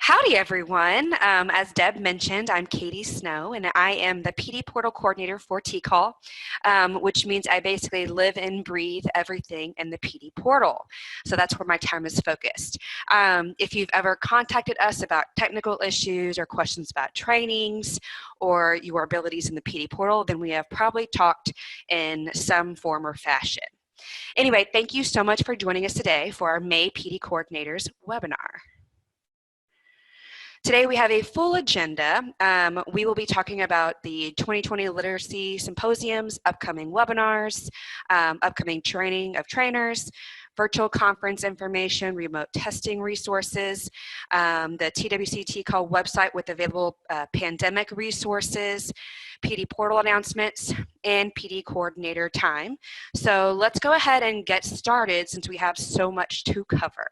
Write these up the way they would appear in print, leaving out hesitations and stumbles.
Howdy, everyone. As Deb mentioned, I'm Katie Snow, and I am the PD Portal Coordinator for TCall, which means I basically live and breathe everything in the PD Portal. So that's where my time is focused. If you've ever contacted us about technical issues or questions about trainings or your abilities in the PD Portal, then we have probably talked in some form or fashion. Anyway, thank you so much for joining us today for our May PD Coordinators webinar. Today we have a full agenda. We will be talking about the 2020 Literacy Symposiums, upcoming webinars, upcoming training of trainers, virtual conference information, remote testing resources, the TWC TCall website with available pandemic resources, PD portal announcements, and PD coordinator time. So let's go ahead and get started since we have so much to cover.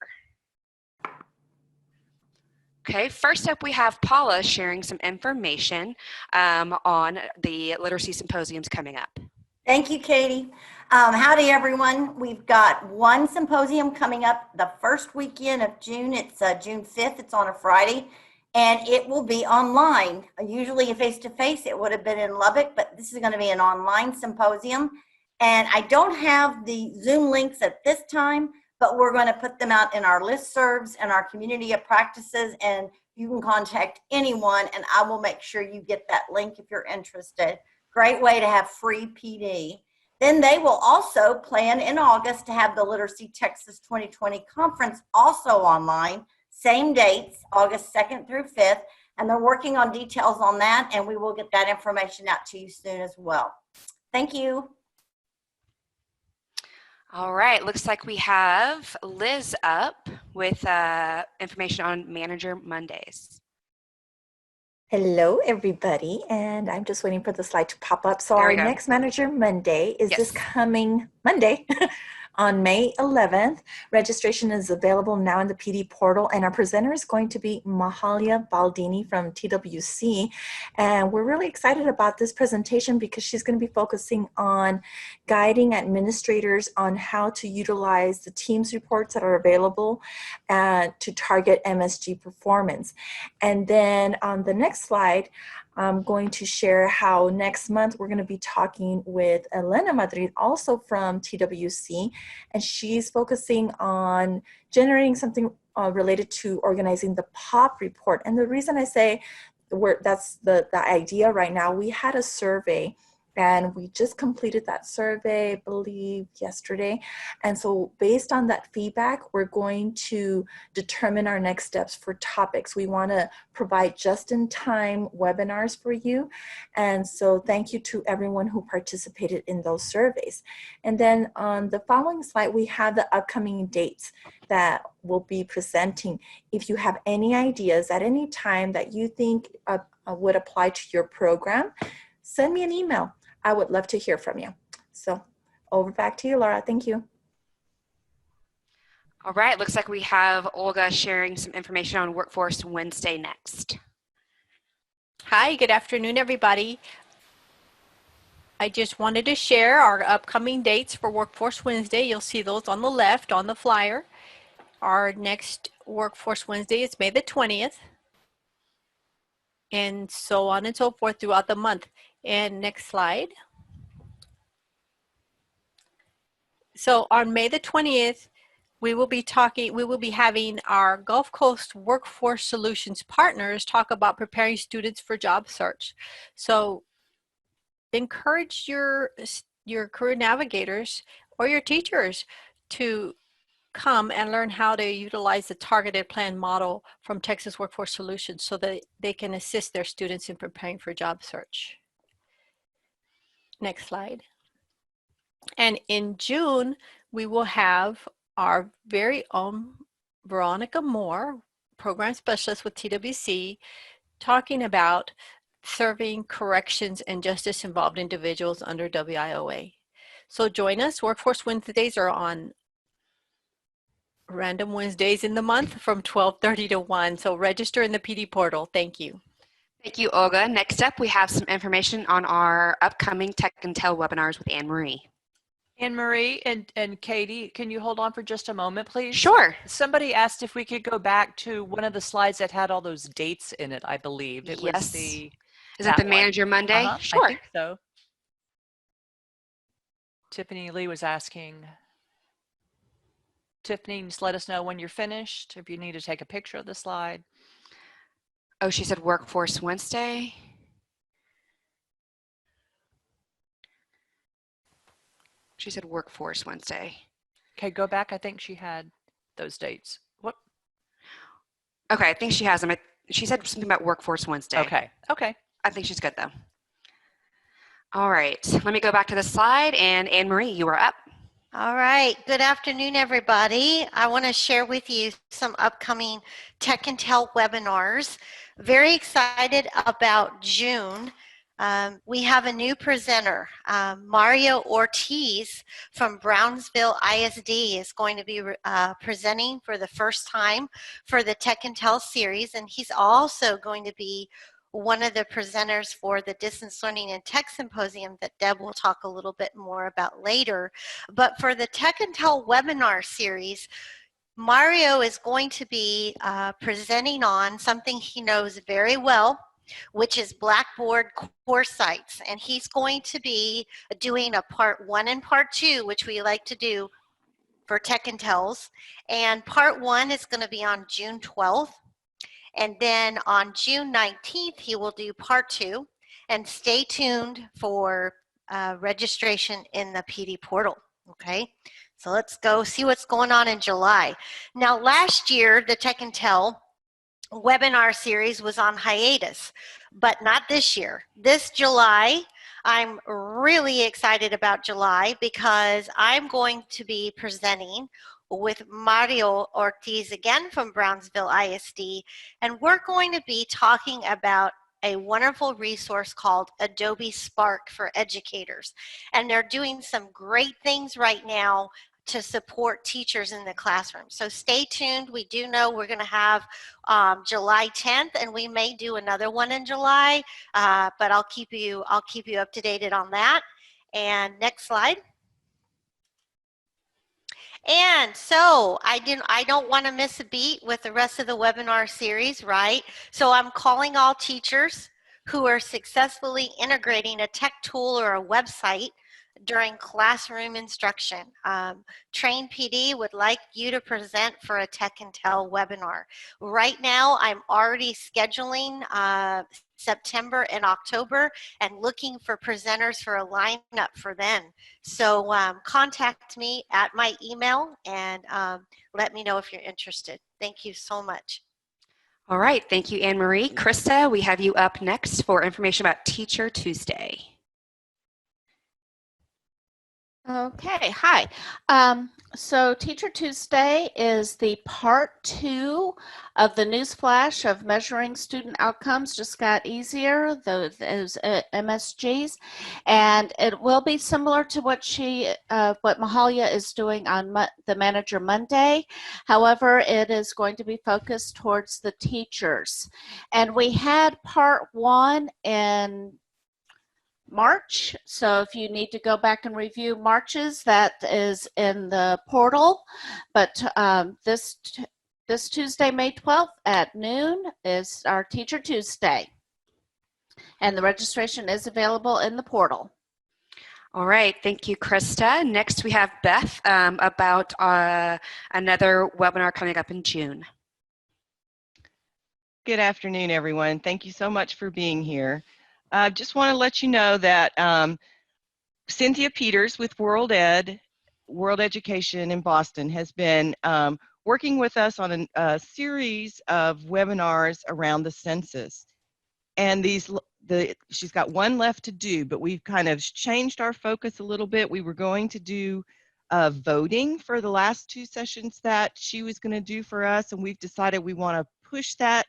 Okay, first up we have Paula sharing some information on the Literacy Symposiums coming up. Thank you, Katie. Howdy, everyone. We've got one symposium coming up the first weekend of June. It's June 5th. It's on a Friday, and it will be online. Usually face-to-face, it would have been in Lubbock, but this is going to be an online symposium. And I don't have the Zoom links at this time, but we're going to put them out in our listservs and our community of practices, and you can contact anyone, and I will make sure you get that link if you're interested. Great way to have free PD. Then they will also plan in August to have the Literacy Texas 2020 conference also online, same dates, August 2nd through 5th, and they're working on details on that, and we will get that information out to you soon as well. Thank you. All right, looks like we have Liz up with information on Manager Mondays. Hello, everybody, and I'm just waiting for the slide to pop up. So our next Manager Monday is this coming Monday on May 11th. Registration is available now in the PD portal, and our presenter is going to be Mahalia Baldini from TWC. And we're really excited about this presentation because she's going to be focusing on guiding administrators on how to utilize the Teams reports that are available to target MSG performance. And then on the next slide, I'm going to share how next month we're going to be talking with Elena Madrid, also from TWC, and she's focusing on generating something related to organizing the POP report. And the reason I say that's the idea right now, we had a survey and we just completed that survey, I believe, yesterday. And so based on that feedback, we're going to determine our next steps for topics. We want to provide just-in-time webinars for you. And so thank you to everyone who participated in those surveys. And then on the following slide, we have the upcoming dates that we'll be presenting. If you have any ideas at any time that you think would apply to your program, send me an email. I would love to hear from you. So over back to you, Laura. Thank you. All right, looks like we have Olga sharing some information on Workforce Wednesday next. Hi, good afternoon, everybody. I just wanted to share our upcoming dates for Workforce Wednesday. You'll see those on the left on the flyer. Our next Workforce Wednesday is May the 20th. And so on and so forth throughout the month. And next slide. So on May the 20th, we will be having our Gulf Coast Workforce Solutions partners talk about preparing students for job search. So encourage your career navigators or your teachers to come and learn how to utilize the targeted plan model from Texas Workforce Solutions so that they can assist their students in preparing for job search. Next slide. And in June, we will have our very own Veronica Moore, Program Specialist with TWC, talking about serving corrections and justice involved individuals under WIOA. So join us. Workforce Wednesdays are on random Wednesdays in the month from 12:30 to 1. So register in the PD portal. Thank you. Thank you, Olga. Next up, we have some information on our upcoming Tech and Tel webinars with Anne Marie. Anne Marie and Katie, can you hold on for just a moment, please? Sure. Somebody asked if we could go back to one of the slides that had all those dates in it, I believe. It was Yes. the... Is that the one. Manager Monday? Sure. I think so. Tiffany Lee was asking. Tiffany, just let us know when you're finished, if you need to take a picture of the slide. Oh, she said Workforce Wednesday. She said Workforce Wednesday. Okay, go back. I think she had those dates. What? Okay, I think she has them. She said something about Workforce Wednesday. Okay. Okay. I think she's good though. All right, let me go back to the slide, and Anne Marie, you are up. All right, good afternoon, everybody. I want to share with you some upcoming Tech and Tell webinars. Very excited about June. We have a new presenter, Mario Ortiz from Brownsville ISD is going to be presenting for the first time for the Tech and Tell series, and he's also going to be one of the presenters for the Distance Learning and Tech Symposium that Deb will talk a little bit more about later. But for the Tech and Tell webinar series, Mario is going to be presenting on something he knows very well, which is Blackboard course sites. And he's going to be doing a part 1 and part 2, which we like to do for Tech and Tells. And part 1 is going to be on June 12th. And then on June 19th, he will do part 2. And stay tuned for registration in the PD portal. Okay, so let's go see what's going on in July. Now, last year, the Tech and Tell webinar series was on hiatus, but not this year. This July, I'm really excited about July because I'm going to be presenting with Mario Ortiz again from Brownsville ISD, and we're going to be talking about a wonderful resource called Adobe Spark for educators. And they're doing some great things right now to support teachers in the classroom. So stay tuned. We do know we're going to have July 10th, and we may do another one in July, but I'll keep you up to date on that. And next slide. And so I don't want to miss a beat with the rest of the webinar series, right? So I'm calling all teachers who are successfully integrating a tech tool or a website during classroom instruction. Train PD would like you to present for a Tech and Tell webinar. Right now, I'm already scheduling September and October and looking for presenters for a lineup for then. So contact me at my email and let me know if you're interested. Thank you so much. All right, thank you, Anne Marie. Krista, we have you up next for information about Teacher Tuesday. Okay, hi. So Teacher Tuesday is the part 2 of the newsflash of measuring student outcomes. Just got easier, those MSGs, and it will be similar to what Mahalia is doing on the Manager Monday. However, it is going to be focused towards the teachers. And we had part 1 in March, so if you need to go back and review March's, that is in the portal. But this Tuesday, May 12th at noon is our Teacher Tuesday, and the registration is available in the portal. All right, thank you, Krista. Next we have Beth about another webinar coming up in June. Good afternoon, everyone. Thank you so much for being here. I just want to let you know that Cynthia Peters with World Education in Boston has been working with us on a series of webinars around the census. And she's got one left to do, but we've kind of changed our focus a little bit. We were going to do voting for the last 2 sessions that she was going to do for us, and we've decided we want to push that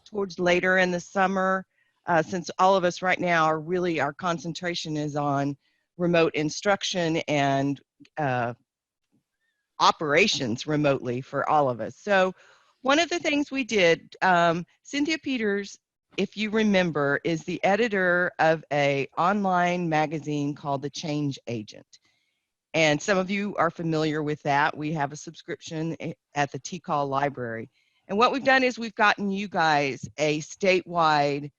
towards later in the summer. Since all of us right now our concentration is on remote instruction and operations remotely for all of us. So one of the things we did, Cynthia Peters, if you remember, is the editor of an online magazine called The Change Agent. And some of you are familiar with that. We have a subscription at the TCAL library. And what we've done is we've gotten you guys a statewide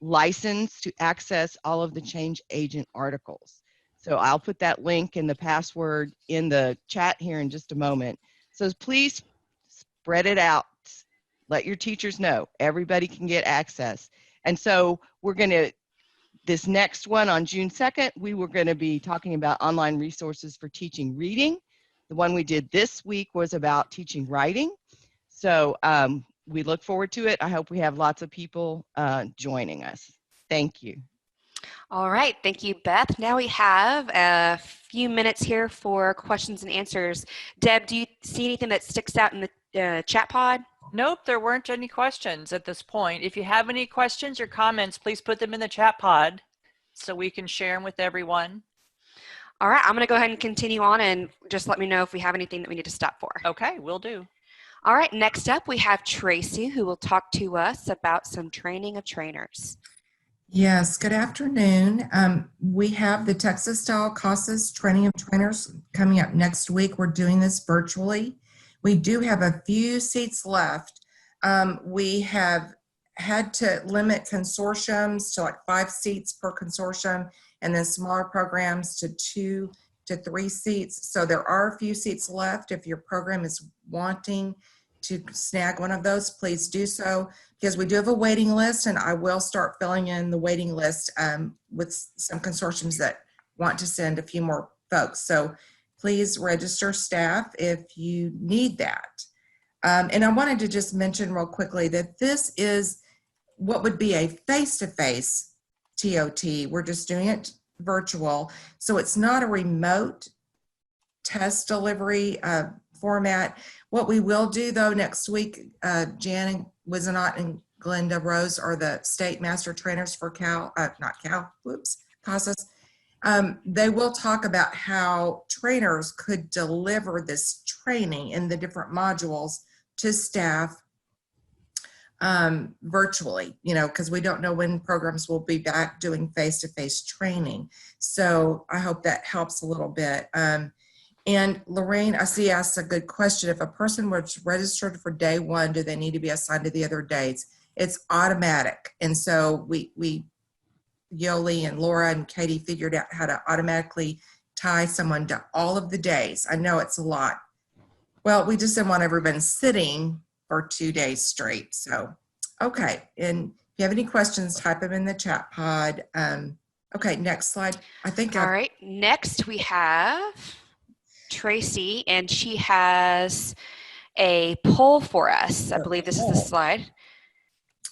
license to access all of the change agent articles. So I'll put that link and the password in the chat here in just a moment. So please spread it out. Let your teachers know. Everybody can get access. And so we're going to, this next one on June 2nd, we were going to be talking about online resources for teaching reading. The one we did this week was about teaching writing. So we look forward to it. I hope we have lots of people joining us. Thank you. All right, thank you, Beth. Now we have a few minutes here for questions and answers. Deb, do you see anything that sticks out in the chat pod? Nope, there weren't any questions at this point. If you have any questions or comments, please put them in the chat pod so we can share them with everyone. All right, I'm going to go ahead and continue on and just let me know if we have anything that we need to stop for. Okay, will do. All right, next up we have Tracy, who will talk to us about some training of trainers. Yes, good afternoon. We have the Texas Style CASAS Training of Trainers coming up next week. We're doing this virtually. We do have a few seats left. We have had to limit consortiums to like 5 seats per consortium, and then smaller programs to 2 to 3 seats. So there are a few seats left. If your program is wanting to snag one of those, please do so, because we do have a waiting list, and I will start filling in the waiting list with some consortiums that want to send a few more folks. So please register staff if you need that. And I wanted to just mention real quickly that this is what would be a face-to-face TOT. We're just doing it virtual. So it's not a remote test delivery format. What we will do though next week, Jan Wizenot and Glenda Rose are the state master trainers for CASAS. They will talk about how trainers could deliver this training in the different modules to staff virtually, you know, because we don't know when programs will be back doing face-to-face training. So I hope that helps a little bit. And Lorraine, I see, asked a good question. If a person was registered for day 1, do they need to be assigned to the other days? It's automatic. And so we Yoli and Laura and Katie figured out how to automatically tie someone to all of the days. I know it's a lot. Well, we just didn't want everyone sitting for 2 days straight. So, okay. And if you have any questions, type them in the chat pod. Okay, next slide. I think. All right, next we have Tracy, and she has a poll for us. I believe this is the slide.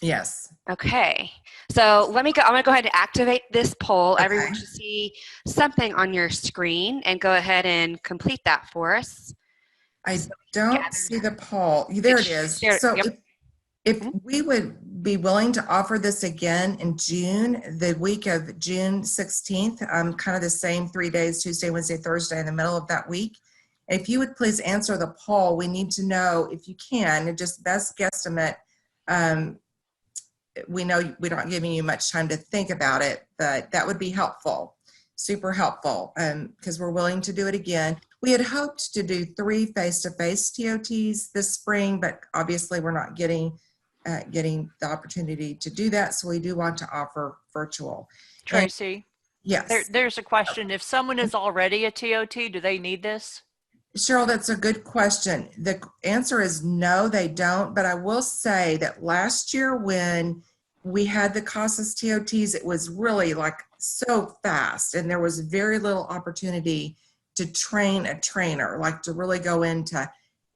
Yes. Okay, so let me go. I'm going to go ahead and activate this poll. Okay. Everyone should see something on your screen, and go ahead and complete that for us. I don't see the poll. There it is. So yep. if we would be willing to offer this again in June, the week of June 16th, kind of the same 3 days, Tuesday, Wednesday, Thursday, in the middle of that week. If you would please answer the poll, we need to know, if you can, just best guesstimate. We know we're not giving you much time to think about it, but that would be helpful, super helpful, because we're willing to do it again. We had hoped to do 3 face-to-face TOTs this spring, but obviously we're not getting the opportunity to do that, so we do want to offer virtual. Tracy? And, yes. There's a question. If someone is already a TOT, do they need this? Cheryl, that's a good question. The answer is no, they don't, but I will say that last year when we had the CASAS TOTs, it was really like so fast, and there was very little opportunity to train a trainer, like to really go into,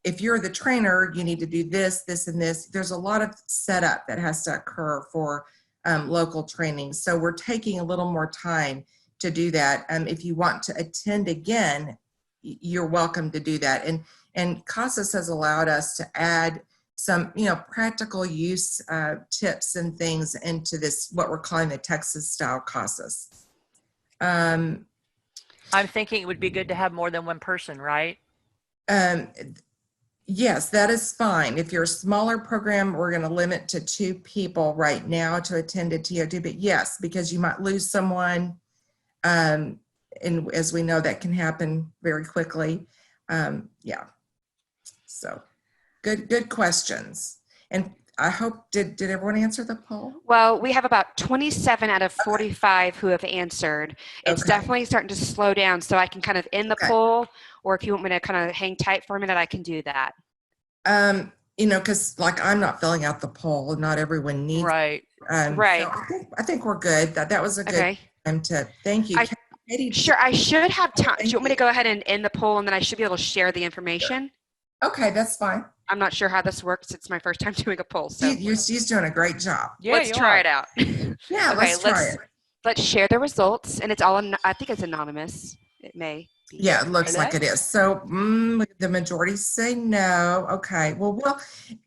if you're the trainer, you need to do this, this, and this. There's a lot of setup that has to occur for local training. So we're taking a little more time to do that. If you want to attend again, you're welcome to do that. And CASAS has allowed us to add some, practical use tips and things into this, what we're calling the Texas style CASAS. I'm thinking it would be good to have more than one person, right? Yes, that is fine. If you're a smaller program, we're going to limit to 2 people right now to attend a TOT. But yes, because you might lose someone, and as we know, that can happen very quickly. Yeah. So good questions. And I hope, did everyone answer the poll? Well, we have about 27 out of 45 who have answered. It's Okay. definitely starting to slow down, so I can kind of end the Okay. poll, or if you want me to kind of hang tight for a minute, I can do that. You know, because like I'm not filling out the poll, not everyone needs. Right. Right. So I think we're good. That was a good time to thank you. Katie, Sure, I should have time. Do you want me to go ahead and end the poll, and then I should be able to share the information? Okay, that's fine. I'm not sure how this works. It's my first time doing a poll, so She's doing a great job. Yeah, let's try it out. Yeah, Okay, let's try it. Let's share the results, and it's all. I think it's anonymous. It may be. Yeah, it looks like it is. So the majority say no. Okay. Well,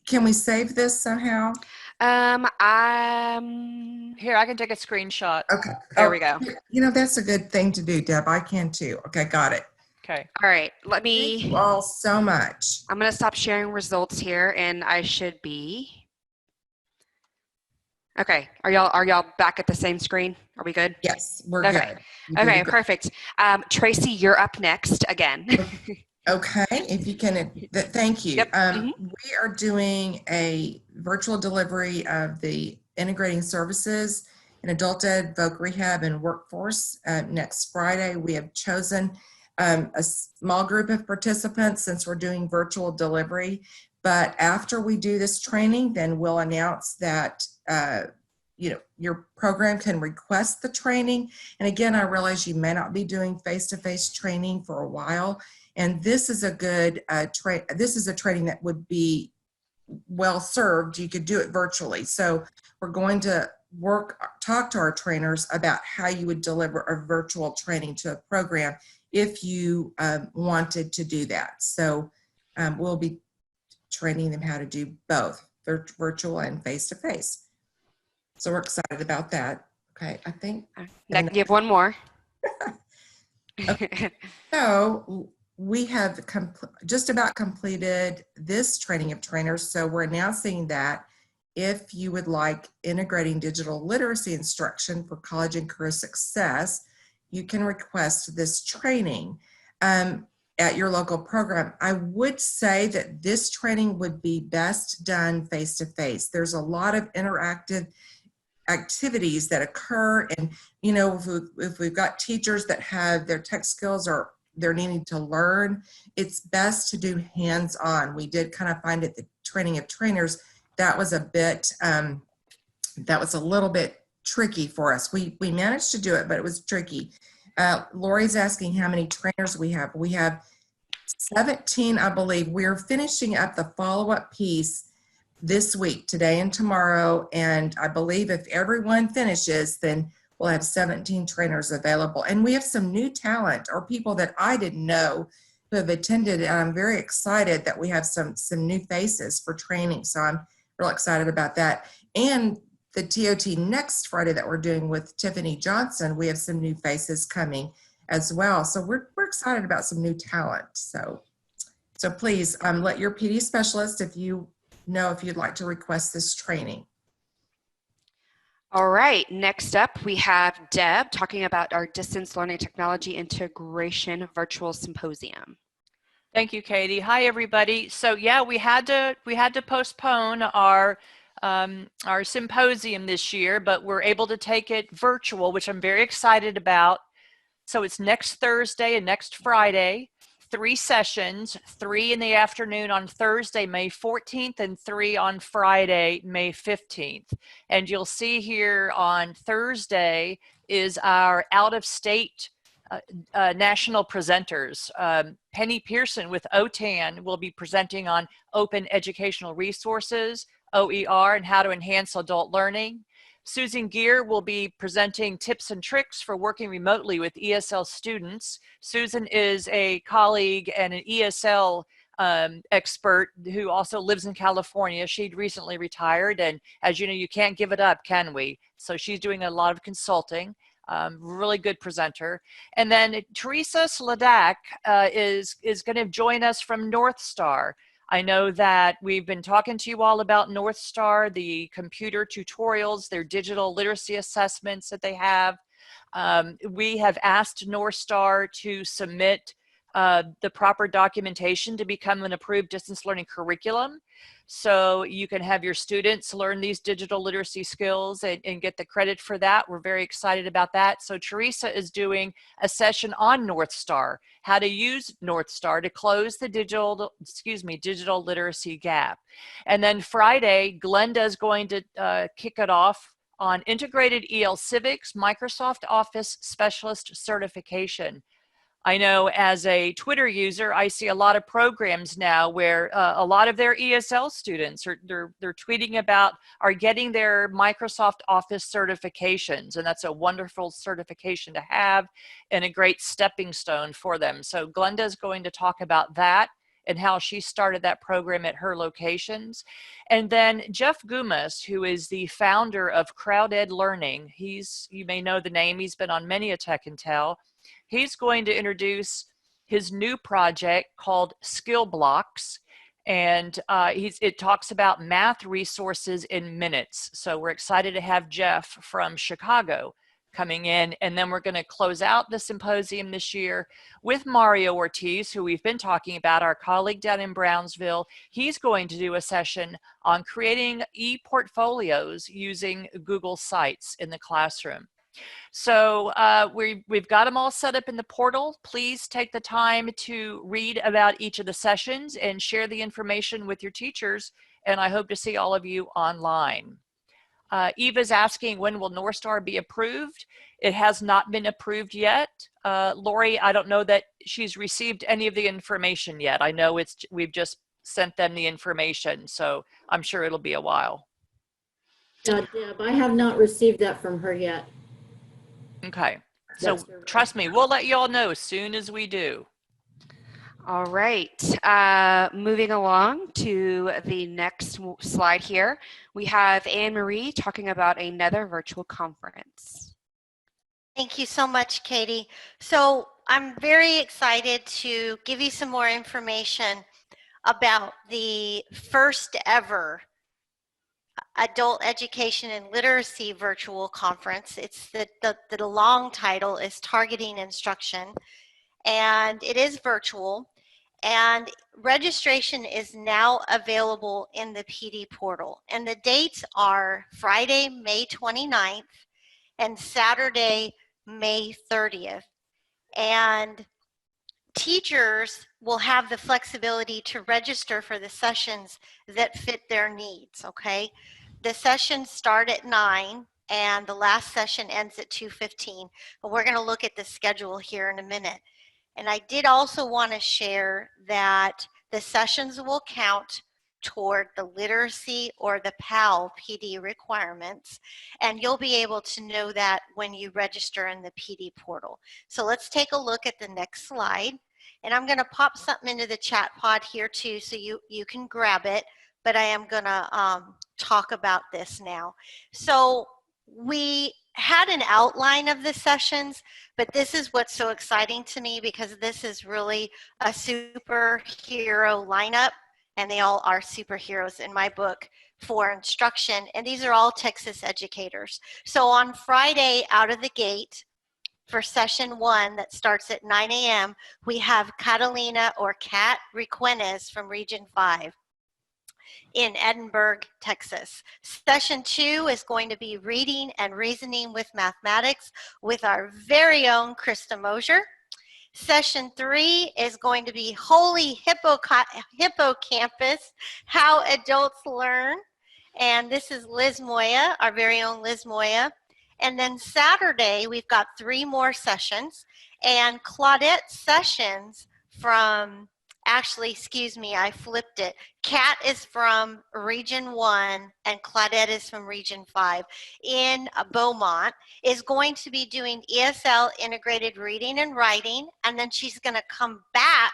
can we save this somehow? Here, I can take a screenshot. Okay. There we go. You know, that's a good thing to do, Deb. I can too. Okay, got it. Okay. All right. Let Thank you me. all so much. I'm gonna stop sharing results here, and I should be. Okay. Are y'all back at the same screen? Are we good? Yes, we're Okay. good. Okay. Perfect. Tracy, you're up next again. Okay, if you can, thank you. Yep. We are doing a virtual delivery of the integrating services in adult ed, voc rehab, and workforce next Friday. We have chosen a small group of participants since we're doing virtual delivery. But after we do this training, then we'll announce that you know, your program can request the training. And again, I realize you may not be doing face-to-face training for a while. And this is a good this is a training that would be well served. You could do it virtually. So we're going to talk to our trainers about how you would deliver a virtual training to a program if you wanted to do that. So we'll be training them how to do both virtual and face-to-face. So we're excited about that. Okay, I think. Next, you have one more. Okay. So we have just about completed this training of trainers. So we're announcing that if you would like integrating digital literacy instruction for college and career success, you can request this training at your local program. I would say that this training would be best done face-to-face. There's a lot of interactive activities that occur, and you know, if we've got teachers that have their tech skills or they're needing to learn, it's best to do hands-on. We did kind of find at the training of trainers that was a bit that was a little bit tricky for us. We managed to do it, but it was tricky. Lori's asking how many trainers we have. We have 17, I believe. We're finishing up the follow-up piece this week, today and tomorrow, and I believe if everyone finishes, then we'll have 17 trainers available. And we have some new talent or people that I didn't know who have attended, and I'm very excited that we have some new faces for training. So I'm real excited about that. And the TOT next Friday that we're doing with Tiffany Johnson, we have some new faces coming as well. So we're excited about some new talent. So please let your PD specialist if you'd like to request this training. All right, next up we have Deb talking about our distance learning technology integration virtual symposium. Thank you, Katie. Hi, everybody. So yeah, we had to postpone our symposium this year, but we're able to take it virtual, which I'm very excited about. So it's next Thursday and next Friday. 3 sessions, 3 in the afternoon on Thursday, May 14th, and 3 on Friday, May 15th. And you'll see here on Thursday is our out-of-state national presenters. Penny Pearson with OTAN will be presenting on open educational resources, OER, and how to enhance adult learning. Susan Gear will be presenting tips and tricks for working remotely with ESL students. Susan is a colleague and an ESL expert who also lives in California. She'd recently retired, and as you know, you can't give it up, can we? So she's doing a lot of consulting. Really good presenter. And then Teresa Sladak is going to join us from North Star. I know that we've been talking to you all about North Star, the computer tutorials, their digital literacy assessments that they have. We have asked North Star to submit the proper documentation to become an approved distance learning curriculum. So you can have your students learn these digital literacy skills and get the credit for that. We're very excited about that. So Teresa is doing a session on North Star, how to use North Star to close the digital literacy gap. And then Friday, Glenda is going to kick it off on integrated EL Civics Microsoft Office Specialist Certification. I know as a Twitter user, I see a lot of programs now where a lot of their ESL students they're tweeting about are getting their Microsoft Office certifications, and that's a wonderful certification to have and a great stepping stone for them. So Glenda is going to talk about that and how she started that program at her locations. And then Jeff Gumas, who is the founder of CrowdEd Learning, you may know the name, he's been on many a Tech and Tell. He's going to introduce his new project called Skill Blocks, and it talks about math resources in minutes. So we're excited to have Jeff from Chicago coming in, and then we're going to close out the symposium this year with Mario Ortiz, who we've been talking about, our colleague down in Brownsville. He's going to do a session on creating e-portfolios using Google Sites in the classroom. So we've got them all set up in the portal. Please take the time to read about each of the sessions and share the information with your teachers, and I hope to see all of you online. Eva's asking, when will North Star be approved? It has not been approved yet. Lori, I don't know that she's received any of the information yet. I know we've just sent them the information, so I'm sure it'll be a while. Deb, I have not received that from her yet. Okay, so trust me, we'll let you all know as soon as we do. All right, moving along to the next slide here, we have Anne-Marie talking about another virtual conference. Thank you so much, Katie. So I'm very excited to give you some more information about the first ever Adult Education and Literacy Virtual Conference. It's the long title is Targeting Instruction, and it is virtual. And registration is now available in the PD portal. And the dates are Friday, May 29th and Saturday, May 30th. And teachers will have the flexibility to register for the sessions that fit their needs, okay? The sessions start at 9 and the last session ends at 2:15. But we're gonna look at the schedule here in a minute. And I did also want to share that the sessions will count toward the literacy or the PAL PD requirements, and you'll be able to know that when you register in the PD portal. So let's take a look at the next slide, and I'm going to pop something into the chat pod here too so you can grab it, but I am going to talk about this now. So we had an outline of the sessions, but this is what's so exciting to me because this is really a superhero lineup, and they all are superheroes in my book for instruction, and these are all Texas educators. So on Friday out of the gate for session 1 that starts at 9 a.m., we have Catalina or Kat Requenes from Region 5. In Edinburgh, Texas. Session 2 is going to be Reading and Reasoning with Mathematics with our very own Krista Mosier. Session 3 is going to be Holy Hippocampus, How Adults Learn. And this is Liz Moya, our very own Liz Moya. And then Saturday, we've got 3 more sessions. And Claudette Sessions from, actually, excuse me, I flipped it. Kat is from Region 1 and Claudette is from Region 5 in Beaumont, is going to be doing ESL integrated reading and writing, and then she's going to come back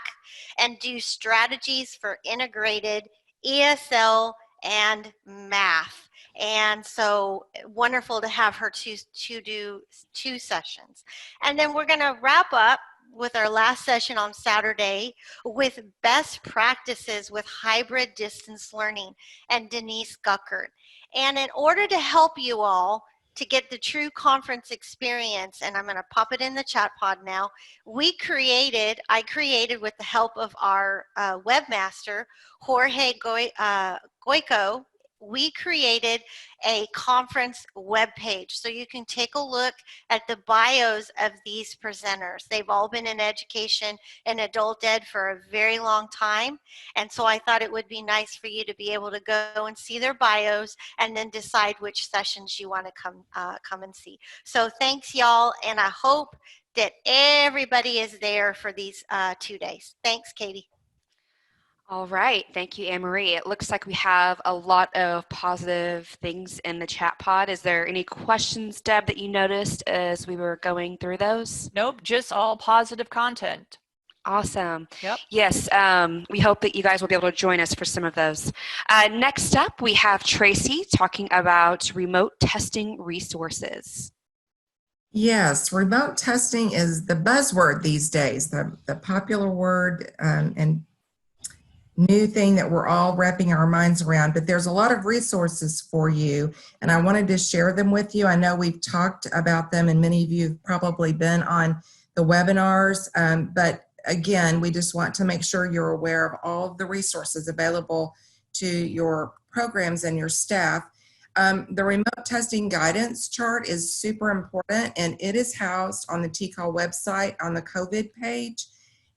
and do strategies for integrated ESL and math. And so wonderful to have her to do 2 sessions. And then we're going to wrap up with our last session on Saturday with best practices with hybrid distance learning and Denise Guckert. And in order to help you all to get the true conference experience, and I'm going to pop it in the chat pod now, I created with the help of our webmaster, Jorge Goico, we created a conference webpage. So you can take a look at the bios of these presenters. They've all been in education and adult ed for a very long time. And so I thought it would be nice for you to be able to go and see their bios and then decide which sessions you want to come and see. So thanks, y'all. And I hope that everybody is there for these 2 days. Thanks, Katie. All right, thank you, Anne-Marie. It looks like we have a lot of positive things in the chat pod. Is there any questions, Deb, that you noticed as we were going through those? Nope, just all positive content. Awesome. Yep. Yes, we hope that you guys will be able to join us for some of those. Next up, we have Tracy talking about remote testing resources. Yes, remote testing is the buzzword these days, the popular word and new thing that we're all wrapping our minds around, but there's a lot of resources for you, and I wanted to share them with you. I know we've talked about them, and many of you have probably been on the webinars, but again, we just want to make sure you're aware of all of the resources available to your programs and your staff. The remote testing guidance chart is super important, and it is housed on the TCAL website on the COVID page.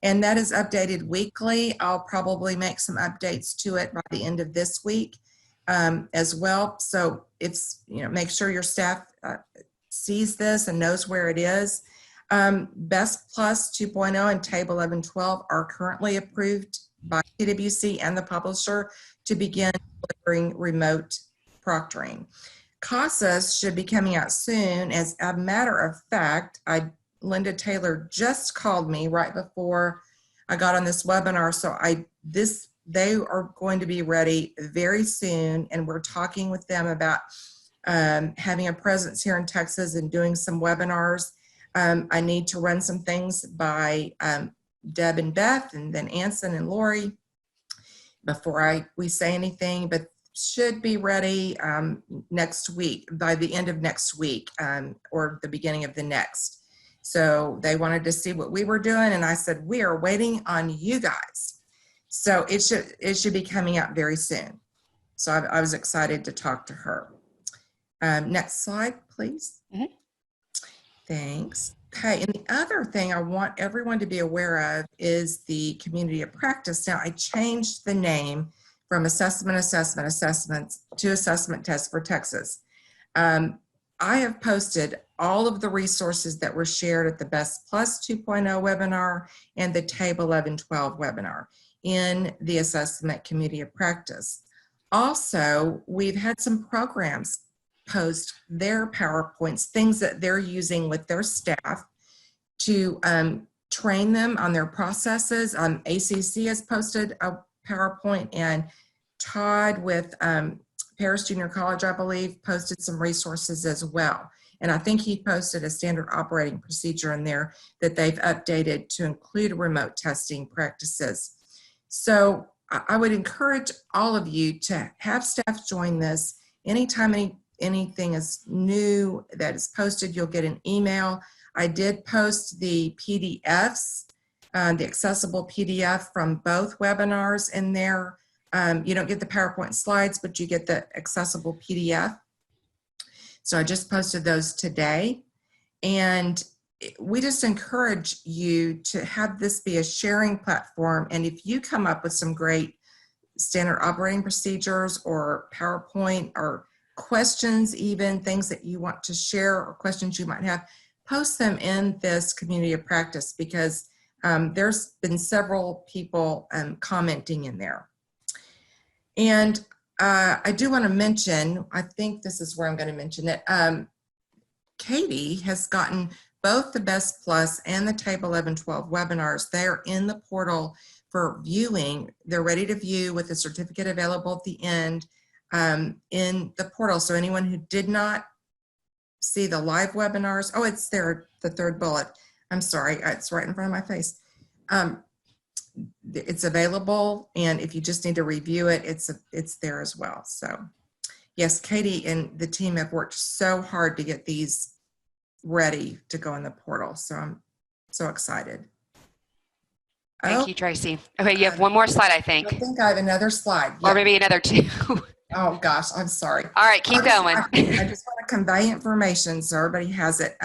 And that is updated weekly. I'll probably make some updates to it by the end of this week as well. So it's, make sure your staff sees this and knows where it is. Best Plus 2.0 and Table 1112 are currently approved by PwC and the publisher to begin delivering remote proctoring. CASAS should be coming out soon. As a matter of fact, Linda Taylor just called me right before I got on this webinar, so they are going to be ready very soon, and we're talking with them about having a presence here in Texas and doing some webinars. I need to run some things by Deb and Beth, and then Anson and Lori before we say anything, but should be ready next week, by the end of next week or the beginning of the next. So they wanted to see what we were doing, and I said, we are waiting on you guys. So it should be coming out very soon. So I was excited to talk to her. Next slide, please. Mm-hmm. Thanks. Okay, and the other thing I want everyone to be aware of is the community of practice. Now, I changed the name from assessments to assessment tests for Texas. I have posted all of the resources that were shared at the Best Plus 2.0 webinar and the Table 1112 webinar in the assessment community of practice. Also, we've had some programs post their PowerPoints, things that they're using with their staff to train them on their processes. ACC has posted a PowerPoint, and Todd with Paris Junior College, I believe, posted some resources as well. And I think he posted a standard operating procedure in there that they've updated to include remote testing practices. So I would encourage all of you to have staff join this. Anytime anything is new that is posted, you'll get an email. I did post the PDFs, the accessible PDF from both webinars in there. You don't get the PowerPoint slides, but you get the accessible PDF. So I just posted those today. And we just encourage you to have this be a sharing platform. And if you come up with some great standard operating procedures or PowerPoint or questions, even things that you want to share or questions you might have, post them in this community of practice, because there's been several people commenting in there. And I do want to mention, I think this is where I'm going to mention it, Katie has gotten both the Best Plus and the Table 1112 webinars. They are in the portal for viewing. They're ready to view with a certificate available at the end in the portal. So anyone who did not see the live webinars, oh, it's there, the third bullet. I'm sorry, it's right in front of my face. It's available, and if you just need to review it, it's there as well. So yes, Katie and the team have worked so hard to get these ready to go in the portal. So I'm so excited. Thank you, Tracy. Okay, you have one more slide, I think. I think I have another slide. Or maybe another two. Oh gosh, I'm sorry. All right, keep going. I just want to convey information so everybody has it.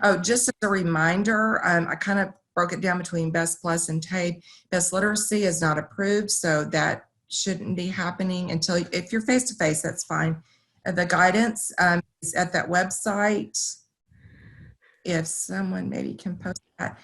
Oh, just as a reminder, I kind of broke it down between Best Plus and TABE. Best Literacy is not approved, so that shouldn't be happening until, if you're face-to-face, that's fine. The guidance is at that website. If someone maybe can post that.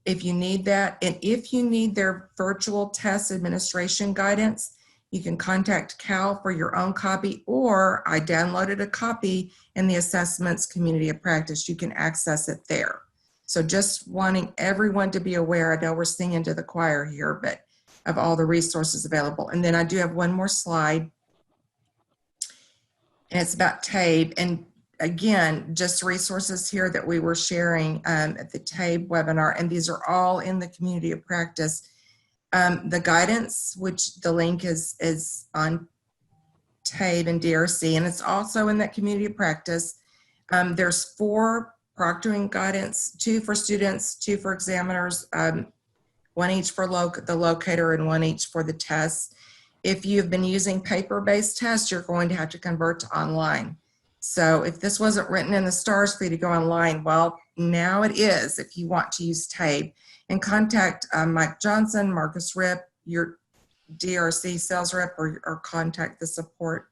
If you need that, and if you need their virtual test administration guidance, you can contact Cal for your own copy, or I downloaded a copy in the assessments community of practice. You can access it there. So just wanting everyone to be aware, I know we're singing to the choir here, but of all the resources available. And then I do have one more slide, and it's about TABE. And again, just resources here that we were sharing at the TABE webinar, and these are all in the community of practice. The guidance, which the link is on TABE and DRC, and it's also in that community of practice. There's 4 proctoring guidance, 2 for students, 2 for examiners, 1 each for the locator and 1 each for the tests. If you've been using paper-based tests, you're going to have to convert to online. So if this wasn't written in the stars for you to go online, well, now it is if you want to use TABE. And contact Mike Johnson, Marcus Rip, your DRC sales rep, or contact the support.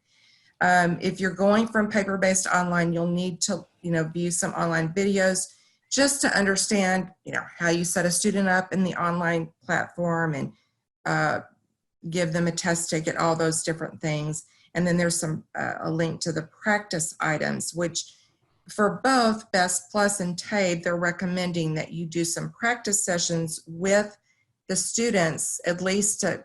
If you're going from paper-based online, you'll need to, view some online videos just to understand, how you set a student up in the online platform and give them a test ticket, all those different things. And then there's a link to the practice items, which for both Best Plus and TABE, they're recommending that you do some practice sessions with the students, at least to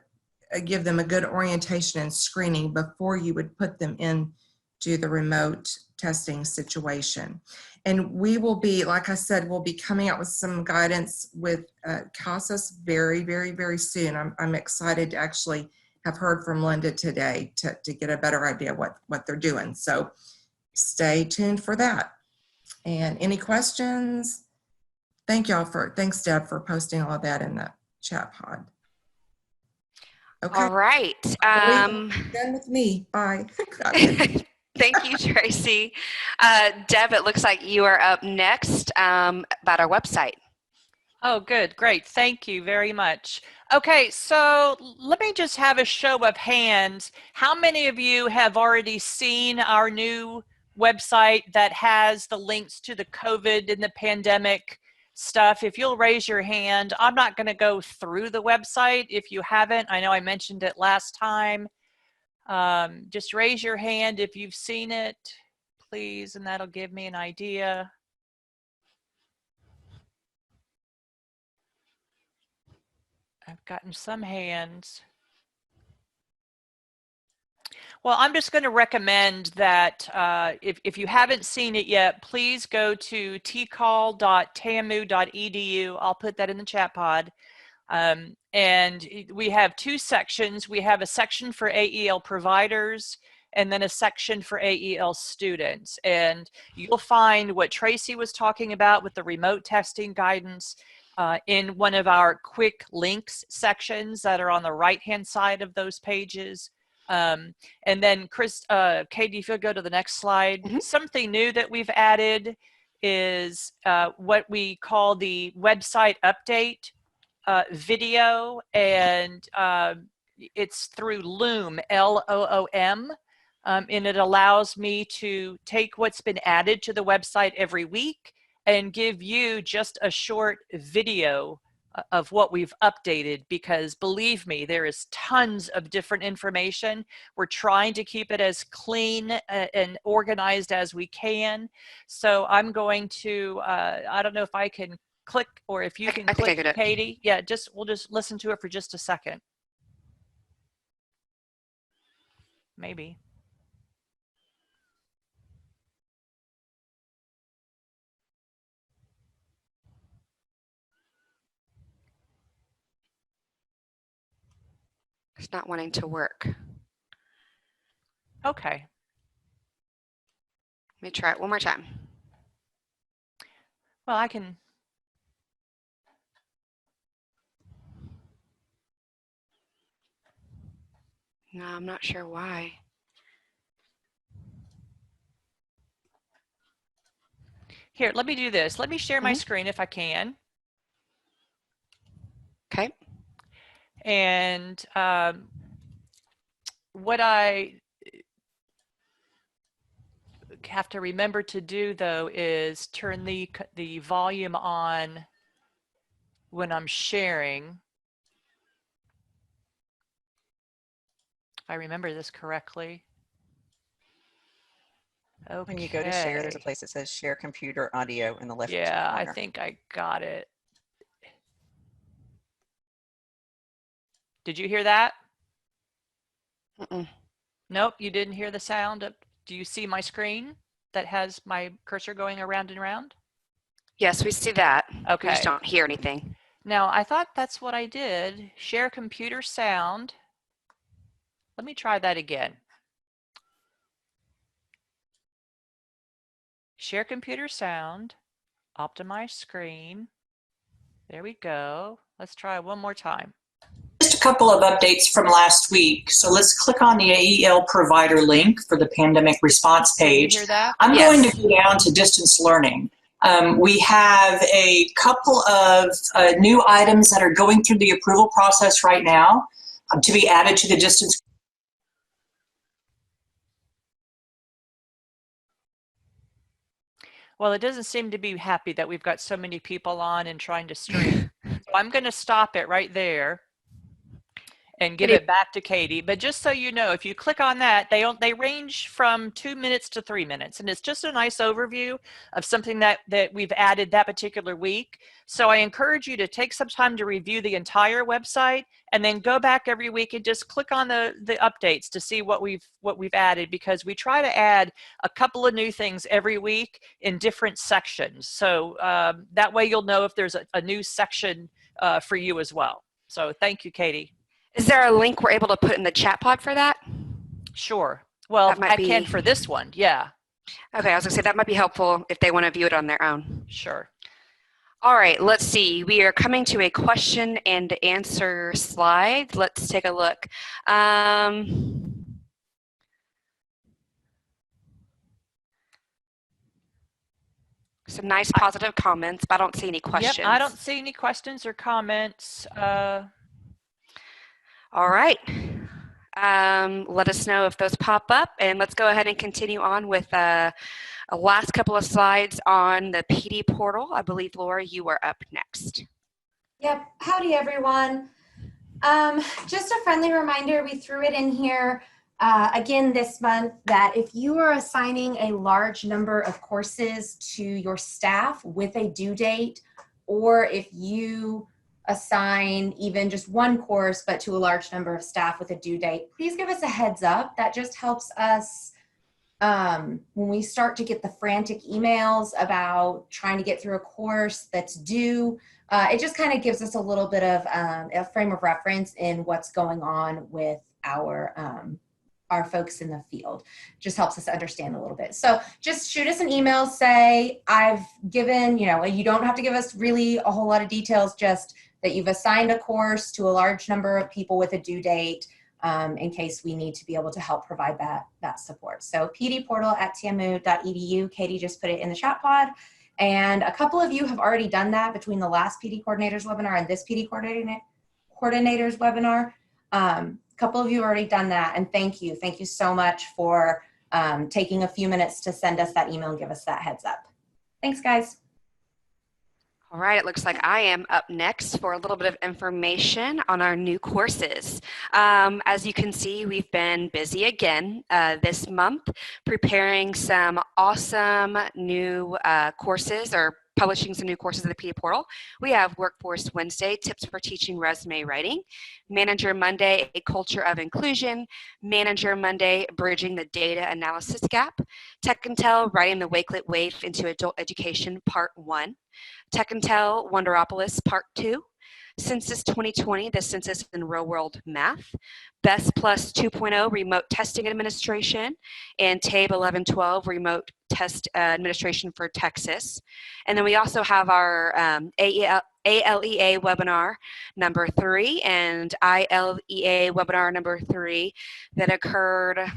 give them a good orientation and screening before you would put them into the remote testing situation. And we will be, like I said, we'll be coming out with some guidance with CASAS very, very, very soon. I'm excited to actually have heard from Linda today to get a better idea what they're doing. So stay tuned for that. And any questions? Thanks Deb for posting all of that in the chat pod. Okay. All right. Done with me. Bye. Thank you, Tracy. Deb, it looks like you are up next about our website. Oh, good. Great. Thank you very much. Okay, so let me just have a show of hands. How many of you have already seen our new website that has the links to the COVID and the pandemic stuff? If you'll raise your hand, I'm not going to go through the website. If you haven't, I know I mentioned it last time. Just raise your hand if you've seen it, please, and that'll give me an idea. I've gotten some hands. Well, I'm just going to recommend that if you haven't seen it yet, please go to tcall.tamu.edu. I'll put that in the chat pod. And we have 2 sections. We have a section for AEL providers and then a section for AEL students. And you'll find what Tracy was talking about with the remote testing guidance in one of our quick links sections that are on the right-hand side of those pages. And then Katie, if you'll go to the next slide. Mm-hmm. Something new that we've added is what we call the website update video, and it's through Loom, L-O-O-M, and it allows me to take what's been added to the website every week and give you just a short video of what we've updated, because believe me, there is tons of different information. We're trying to keep it as clean and organized as we can. So I'm going to, I don't know if I can click, or if you can click, Katie. Yeah, we'll just listen to it for just a second. Maybe. It's not wanting to work. Okay. Let me try it one more time. Well, I can. No, I'm not sure why. Here, let me do this. Let me share my screen if I can. Okay. And what I have to remember to do, though, is turn the volume on when I'm sharing. If I remember this correctly. Okay. When you go to share, there's a place that says share computer audio in the left corner. Yeah, I think I got it. Did you hear that? Nope, you didn't hear the sound. Do you see my screen that has my cursor going around and around? Yes, we see that. Okay. We just don't hear anything. Now, I thought that's what I did. Share computer sound. Let me try that again. Share computer sound, optimize screen. There we go. Let's try one more time. Just a couple of updates from last week. So let's click on the AEL provider link for the pandemic response page. Can you hear that? I'm going to go down to distance learning. We have a couple of new items that are going through the approval process right now to be added to the distance. Well, it doesn't seem to be happy that we've got so many people on and trying to stream. So I'm going to stop it right there and give it back to Katie. But just so you know, if you click on that, they range from 2 minutes to 3 minutes. And it's just a nice overview of something that we've added that particular week. So I encourage you to take some time to review the entire website and then go back every week and just click on the updates to see what we've added, because we try to add a couple of new things every week in different sections. So that way you'll know if there's a new section for you as well. So thank you, Katie. Is there a link we're able to put in the chat pod for that? Sure. Well, I can for this one, yeah. Okay, I was gonna say that might be helpful if they want to view it on their own. Sure. All right, let's see. We are coming to a question and answer slide. Let's take a look. Some nice positive comments, but I don't see any questions. Yep, I don't see any questions or comments. All right. Let us know if those pop up, and let's go ahead and continue on with a last couple of slides on the PD portal. I believe, Laura, you are up next. Yep. Howdy, everyone. Just a friendly reminder, we threw it in here again this month, that if you are assigning a large number of courses to your staff with a due date, or if you assign even just one course but to a large number of staff with a due date, please give us a heads up. That just helps us when we start to get the frantic emails about trying to get through a course that's due. It just kind of gives us a little bit of a frame of reference in what's going on with our folks in the field. Just helps us understand a little bit. So just shoot us an email, say, I've given, you don't have to give us really a whole lot of details, just that you've assigned a course to a large number of people with a due date, in case we need to be able to help provide that support. So pdportal@tmu.edu. Katie just put it in the chat pod. And a couple of you have already done that between the last PD coordinators webinar and this PD coordinators webinar. A couple of you have already done that, and thank you. Thank you so much for taking a few minutes to send us that email and give us that heads up. Thanks, guys. All right, it looks like I am up next for a little bit of information on our new courses. As you can see, we've been busy again this month, preparing some awesome new courses, or publishing some new courses in the PD portal. We have Workforce Wednesday, Tips for Teaching Resume Writing; Manager Monday, A Culture of Inclusion; Manager Monday, Bridging the Data Analysis Gap; Tech and Tell, Writing the Wakelet Wave into Adult Education, Part 1; Tech and Tell, Wonderopolis, Part 2; Census 2020, the Census in Real World Math, BEST Plus 2.0, Remote Testing Administration, and TABE 1112, Remote Test Administration for Texas. And then we also have our ALEA webinar number 3 and ILEA webinar number 3 that occurred, I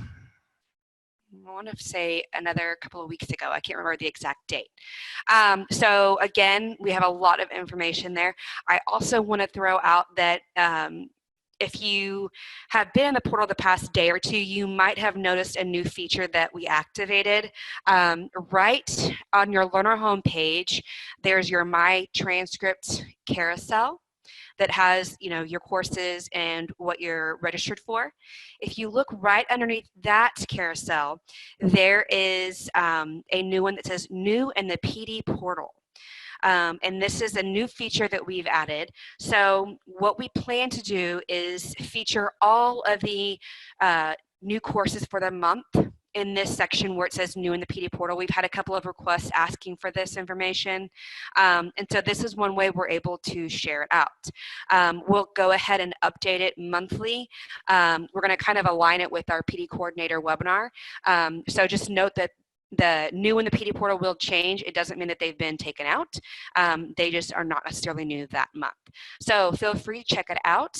want to say another couple of weeks ago. I can't remember the exact date. So again, we have a lot of information there. I also want to throw out that if you have been in the portal the past day or two, you might have noticed a new feature that we activated. Right on your learner homepage, there's your My Transcript carousel that has, you know, your courses and what you're registered for. If you look right underneath that carousel, there is a new one that says New in the PD Portal. And this is a new feature that we've added. So what we plan to do is feature all of the new courses for the month in this section where it says New in the PD Portal. We've had a couple of requests asking for this information. And so this is one way we're able to share it out. We'll go ahead and update it monthly. We're going to kind of align it with our PD Coordinator webinar. So just note that the New in the PD Portal will change. It doesn't mean that they've been taken out. They just are not necessarily new that month. So feel free to check it out.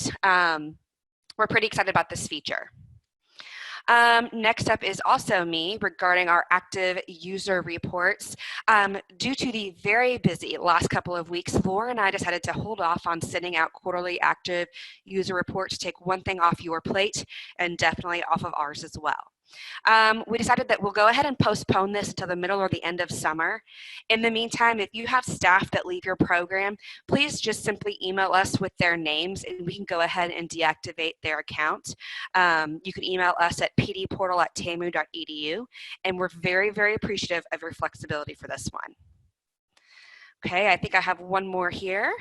We're pretty excited about this feature. Next up is also me regarding our active user reports. Due to the very busy last couple of weeks, Laura and I decided to hold off on sending out quarterly active user reports to take one thing off your plate and definitely off of ours as well. We decided that we'll go ahead and postpone this until the middle or the end of summer. In the meantime, if you have staff that leave your program, please just simply email us with their names and we can go ahead and deactivate their account. You can email us at pdportal@tamu.edu, and we're very, very appreciative of your flexibility for this one. Okay, I think I have one more here.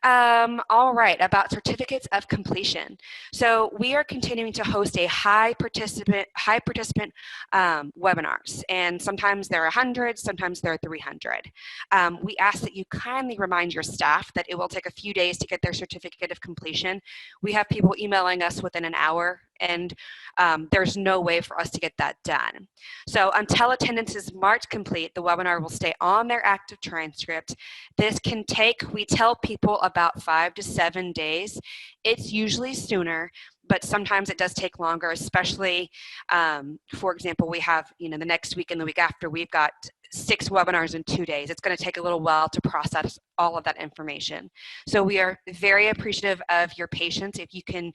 All right, about certificates of completion. So we are continuing to host a high participant webinars, and sometimes there are 100, sometimes there are 300. We ask that you kindly remind your staff that it will take a few days to get their certificate of completion. We have people emailing us within an hour, and there's no way for us to get that done. So until attendance is marked complete, the webinar will stay on their active transcript. This can take, we tell people, about 5 to 7 days. It's usually sooner, but sometimes it does take longer, especially, for example, we have, you know, the next week and the week after, we've got 6 webinars in 2 days. It's going to take a little while to process all of that information. So we are very appreciative of your patience. If you can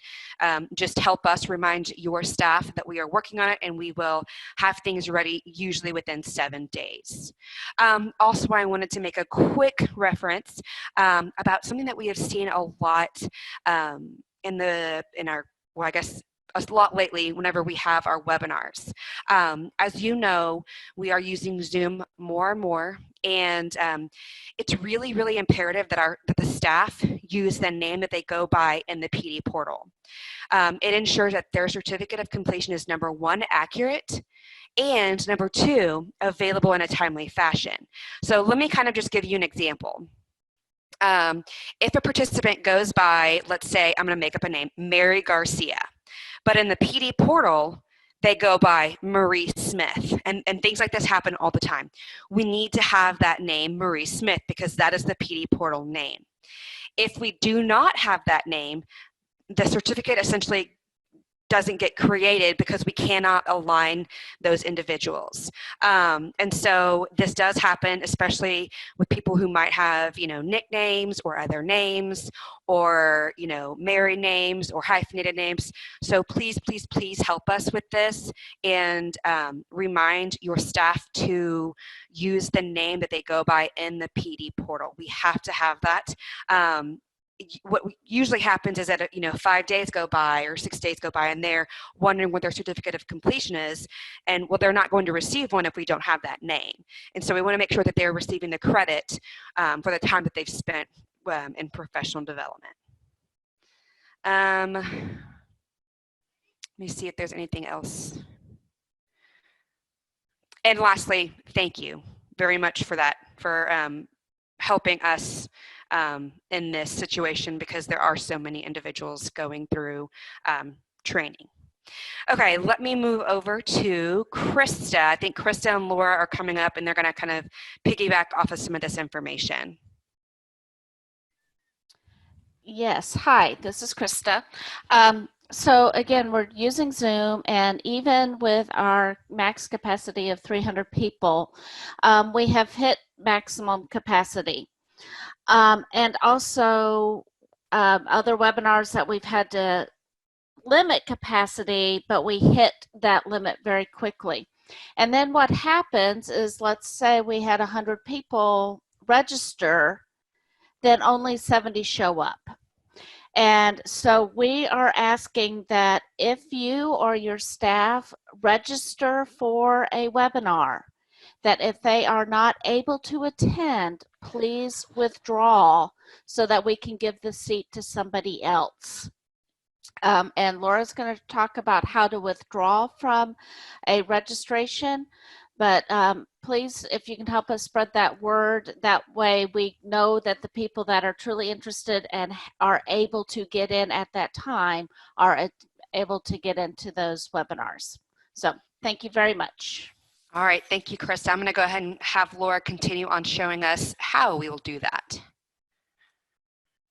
just help us remind your staff that we are working on it, and we will have things ready usually within 7 days. Also, I wanted to make a quick reference about something that we have seen a lot in our, well, I guess a lot lately whenever we have our webinars. As you know, we are using Zoom more and more, and it's really, really imperative that the staff use the name that they go by in the PD portal. It ensures that their certificate of completion is, number 1, accurate, and number 2, available in a timely fashion. So let me kind of just give you an example. If a participant goes by, let's say, I'm going to make up a name, Mary Garcia, but in the PD portal, they go by Marie Smith, and things like this happen all the time. We need to have that name, Marie Smith, because that is the PD portal name. If we do not have that name, the certificate essentially doesn't get created because we cannot align those individuals. And so this does happen, especially with people who might have, you know, nicknames or other names, or, you know, married names or hyphenated names. So please, please, please help us with this, and remind your staff to use the name that they go by in the PD portal. We have to have that. What usually happens is that, you know, 5 days go by or 6 days go by, and they're wondering what their certificate of completion is, and well, they're not going to receive one if we don't have that name. And so we want to make sure that they're receiving the credit for the time that they've spent in professional development. Let me see if there's anything else. And lastly, thank you very much for that, for helping us in this situation because there are so many individuals going through training. Okay, let me move over to Krista. I think Krista and Laura are coming up and they're going to kind of piggyback off of some of this information. Yes, hi, this is Krista. So again, we're using Zoom, and even with our max capacity of 300 people, we have hit maximum capacity. And also other webinars that we've had to limit capacity, but we hit that limit very quickly. And then what happens is, let's say we had 100 people register, then only 70 show up. And so we are asking that if you or your staff register for a webinar, that if they are not able to attend, please withdraw so that we can give the seat to somebody else. And Laura's going to talk about how to withdraw from a registration. But please, if you can help us spread that word, that way we know that the people that are truly interested and are able to get in at that time are able to get into those webinars. So thank you very much. All right, thank you, Krista. I'm going to go ahead and have Laura continue on showing us how we will do that.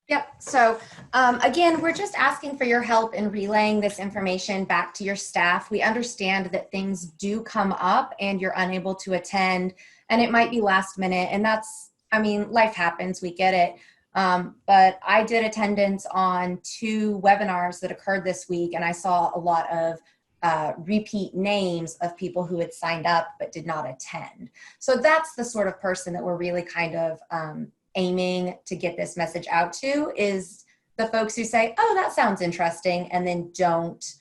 Yep. So again, we're just asking for your help in relaying this information back to your staff. We understand that things do come up and you're unable to attend, and it might be last minute, and that's, I mean, life happens, we get it. But I did attendance on 2 webinars that occurred this week, and I saw a lot of repeat names of people who had signed up but did not attend. So that's the sort of person that we're really kind of aiming to get this message out to, is the folks who say, oh, that sounds interesting, and then don't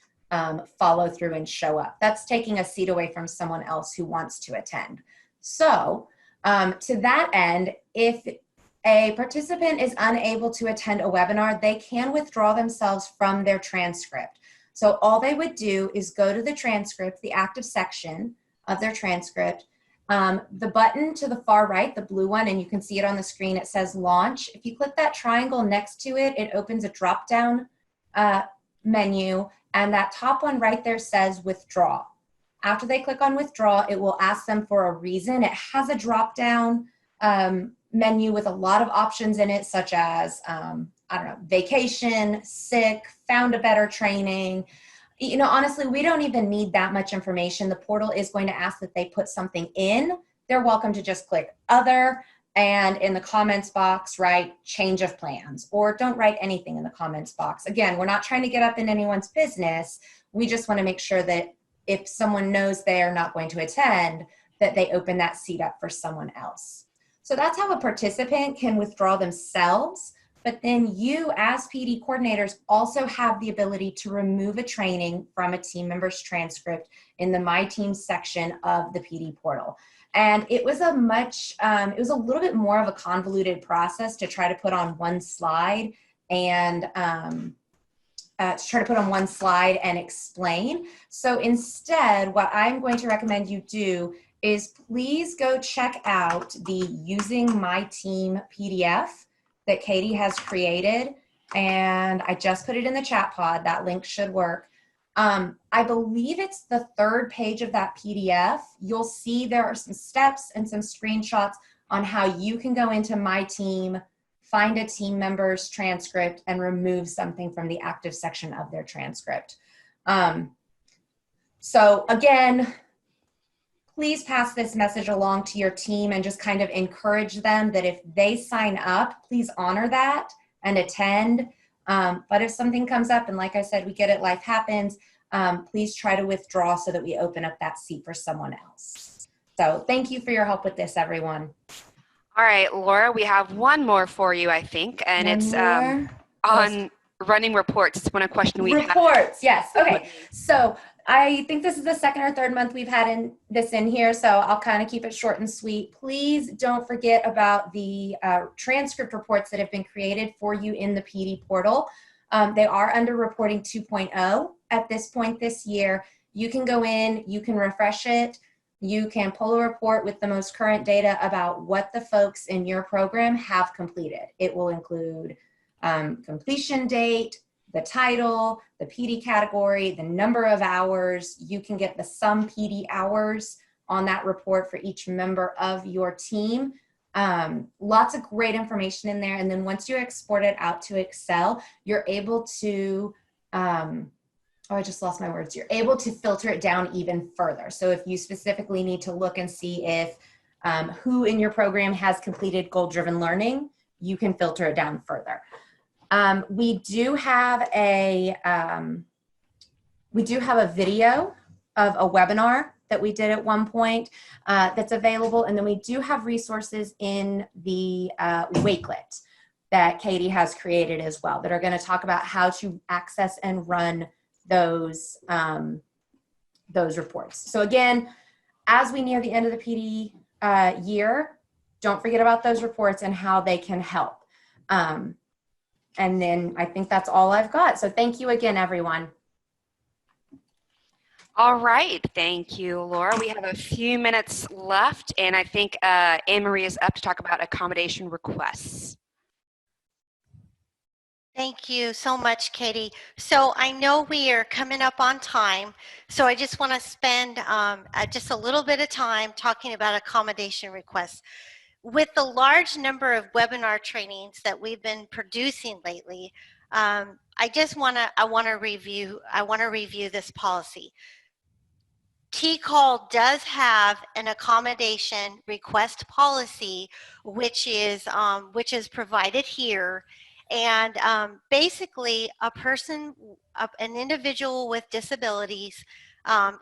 follow through and show up. That's taking a seat away from someone else who wants to attend. So to that end, if a participant is unable to attend a webinar, they can withdraw themselves from their transcript. So all they would do is go to the transcript, the active section of their transcript. The button to the far right, the blue one, and you can see it on the screen, it says launch. If you click that triangle next to it, it opens a drop-down menu, and that top one right there says withdraw. After they click on withdraw, it will ask them for a reason. It has a drop-down menu with a lot of options in it, such as, I don't know, vacation, sick, found a better training. You know, honestly, we don't even need that much information. The portal is going to ask that they put something in. They're welcome to just click other, and in the comments box, write change of plans, or don't write anything in the comments box. Again, we're not trying to get up in anyone's business. We just want to make sure that if someone knows they are not going to attend, that they open that seat up for someone else. So that's how a participant can withdraw themselves. But then you, as PD coordinators, also have the ability to remove a training from a team member's transcript in the My Team section of the PD portal. And it was a little bit more of a convoluted process to try to put on one slide and explain. So instead, what I'm going to recommend you do is please go check out the Using My Team PDF that Katie has created, and I just put it in the chat pod. That link should work. I believe it's the 3rd page of that PDF. You'll see there are some steps and some screenshots on how you can go into My Team, find a team member's transcript, and remove something from the active section of their transcript. So again, please pass this message along to your team and just kind of encourage them that if they sign up, please honor that and attend. But if something comes up, and like I said, we get it, life happens, please try to withdraw so that we open up that seat for someone else. So thank you for your help with this, everyone. All right, Laura, we have one more for you, I think, and it's on running reports. It's one question we have. Reports, yes. Okay, so I think this is the 2nd or 3rd month we've had this in here, so I'll kind of keep it short and sweet. Please don't forget about the transcript reports that have been created for you in the PD portal. They are under reporting 2.0 at this point this year. You can go in, you can refresh it. you can pull a report with the most current data about what the folks in your program have completed. It will include completion date, the title, the PD category, the number of hours. You can get the sum PD hours on that report for each member of your team. Lots of great information in there. And then once you export it out to Excel, you're able to, I just lost my words. You're able to filter it down even further. So if you specifically need to look and see if who in your program has completed goal-driven learning, you can filter it down further. We do have a video of a webinar that we did at one point that's available, and then we do have resources in the Wakelet that Katie has created as well that are going to talk about how to access and run those reports. So again, as we near the end of the PD year, don't forget about those reports and how they can help. And then I think that's all I've got. So thank you again, everyone. All right, thank you, Laura. We have a few minutes left, and I think Anne-Marie is up to talk about accommodation requests. Thank you so much, Katie. So I know we are coming up on time, so I just want to spend just a little bit of time talking about accommodation requests. With the large number of webinar trainings that we've been producing lately, I want to review this policy. TCAL does have an accommodation request policy, which is provided here. And basically, an individual with disabilities,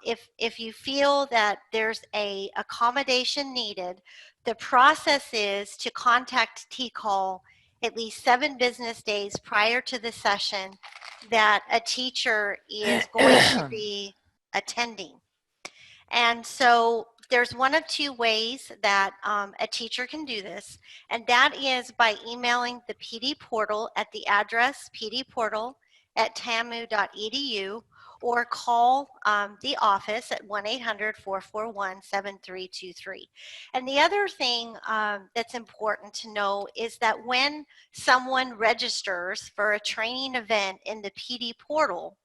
if you feel that there's a accommodation needed, the process is to contact TCAL at least 7 business days prior to the session that a teacher is going to be attending. And so there's one of 2 ways that a teacher can do this, and that is by emailing the PD portal at the address pdportal@tamu.edu, or call the office at 1-800-441-7323. And the other thing that's important to know is that when someone registers for a training event in the PD portal,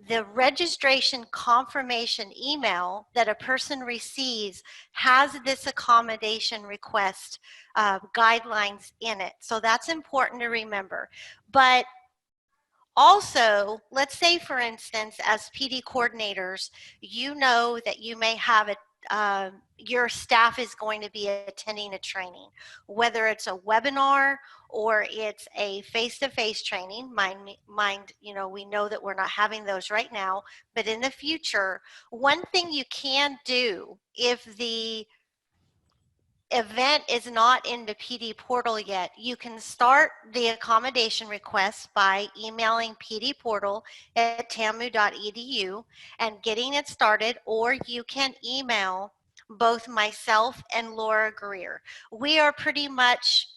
the registration confirmation email that a person receives has this accommodation request guidelines in it. So that's important to remember. But also, let's say, for instance, as PD coordinators, you know that you may have your staff is going to be attending a training, whether it's a webinar or it's a face-to-face training. We know that we're not having those right now, but in the future, one thing you can do if the event is not in the PD portal yet, you can start the accommodation request by emailing pdportal@tamu.edu and getting it started, or you can email both myself and Laura Greer. We are pretty much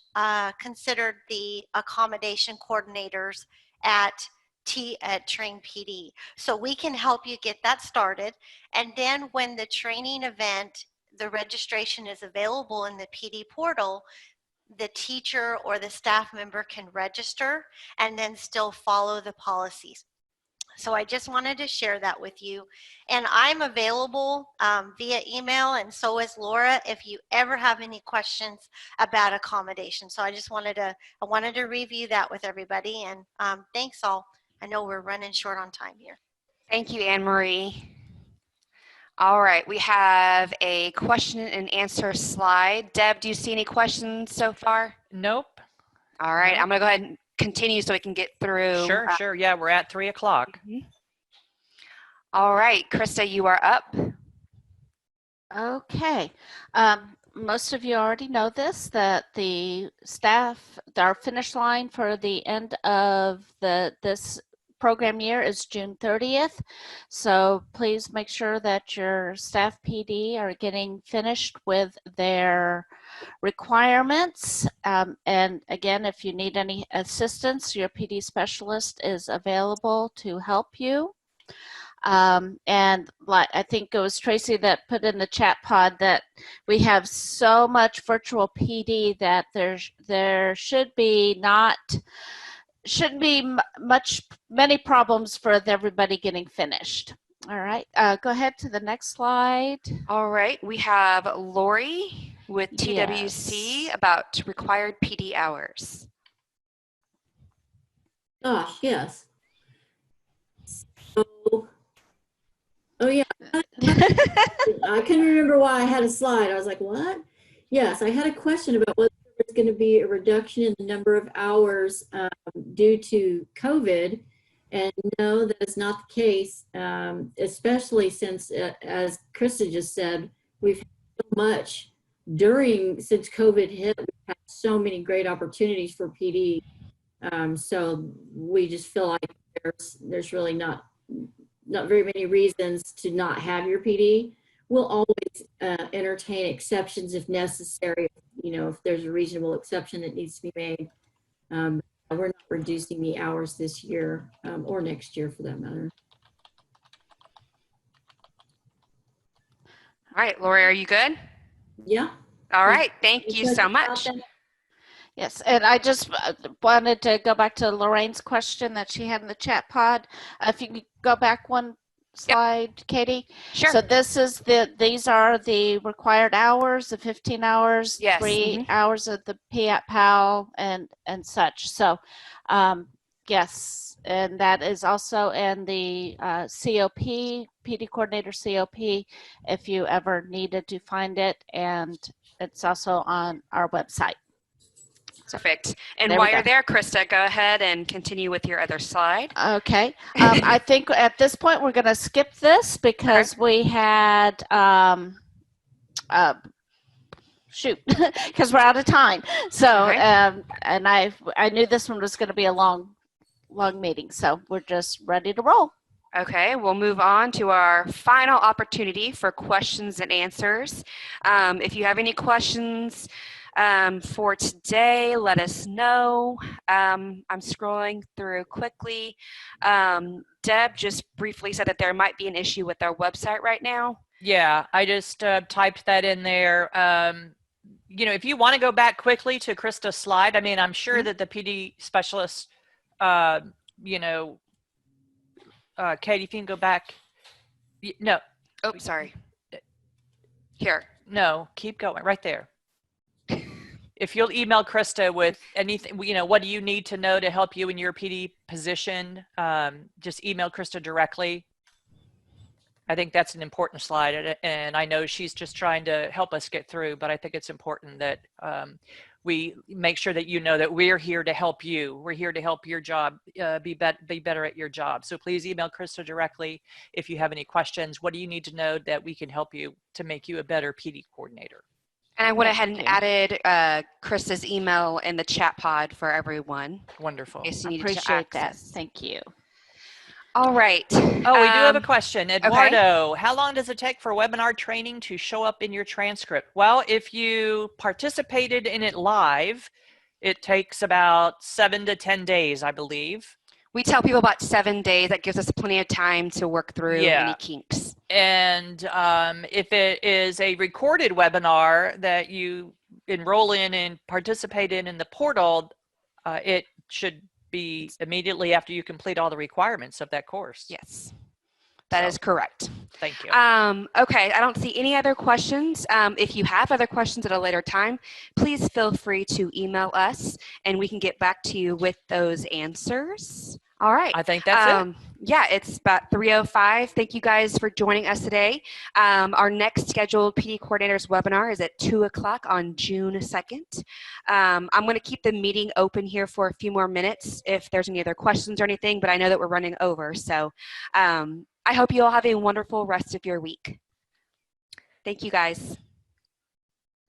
considered the accommodation coordinators at Train PD. So we can help you get that started. And then when the training event, the registration is available in the PD portal, the teacher or the staff member can register and then still follow the policies. So I just wanted to share that with you. And I'm available via email, and so is Laura, if you ever have any questions about accommodation. So I just wanted to review that with everybody, and thanks all. I know we're running short on time here. Thank you, Anne-Marie. All right, we have a question and answer slide. Deb, do you see any questions so far? Nope. All right, I'm gonna go ahead and continue so we can get through. Sure. Yeah, we're at 3 o'clock. All right, Krista, you are up. Okay. Most of you already know this, that the staff, our finish line for the end of this program year is June 30th. So please make sure that your staff PD are getting finished with their requirements. And again, if you need any assistance, your PD specialist is available to help you. And like, I think it was Tracy that put in the chat pod that we have so much virtual PD that there shouldn't be many problems for everybody getting finished. All right, go ahead to the next slide. All right, we have Lori with TWC about required PD hours. Gosh, yes. So, oh yeah, I couldn't remember why I had a slide. I was like, what? Yes, I had a question about whether there's going to be a reduction in the number of hours due to COVID. And no, that is not the case, especially since, as Krista just said, we've had so much since COVID hit, we've had so many great opportunities for PD. So we just feel like there's really not very many reasons to not have your PD. We'll always entertain exceptions if necessary, if there's a reasonable exception that needs to be made. We're not reducing the hours this year or next year for that matter. All right, Lori, are you good? Yeah. All right, thank you so much. Yes, and I just wanted to go back to Lorraine's question that she had in the chat pod. If you could go back one slide, yep. Katie. Sure. So these are the required hours, the 15 hours, yes. 3 hours of the PAL and such. So yes, and that is also in the COP, PD coordinator COP, if you ever needed to find it, and it's also on our website. Perfect. And while you're there, Krista, go ahead and continue with your other slide. Okay. I think at this point we're going to skip this because we had, because we're out of time. So, and I knew this one was going to be a long meeting. So we're just ready to roll. Okay, we'll move on to our final opportunity for questions and answers. If you have any questions for today, let us know. I'm scrolling through quickly. Deb just briefly said that there might be an issue with our website right now. Yeah, I just typed that in there. If you want to go back quickly to Krista's slide, I mean, I'm sure that the PD specialist, Katie, if you can go back. No. Oh, sorry. Here. No, keep going right there. If you'll email Krista with anything, what do you need to know to help you in your PD position? Just email Krista directly. I think that's an important slide, and I know she's just trying to help us get through, but I think it's important that we make sure that you know that we're here to help you. We're here to help your job be better at your job. So please email Krista directly if you have any questions. What do you need to know that we can help you to make you a better PD coordinator? And I went ahead and added Krista's email in the chat pod for everyone. Wonderful. I appreciate that. Thank you. All right. Oh, we do have a question. Eduardo, how long does it take for webinar training to show up in your transcript? Well, if you participated in it live, it takes about 7 to 10 days, I believe. We tell people about 7 days. That gives us plenty of time to work through any kinks. And if it is a recorded webinar that you enroll in and participate in the portal, it should be immediately after you complete all the requirements of that course. Yes, that is correct. Thank you. Okay, I don't see any other questions. If you have other questions at a later time, please feel free to email us and we can get back to you with those answers. All right. I think that's it. Yeah, it's about 3:05. Thank you guys for joining us today. Our next scheduled PD coordinators webinar is at 2 o'clock on June 2nd. I'm going to keep the meeting open here for a few more minutes if there's any other questions or anything, but I know that we're running over. So I hope you all have a wonderful rest of your week. Thank you guys.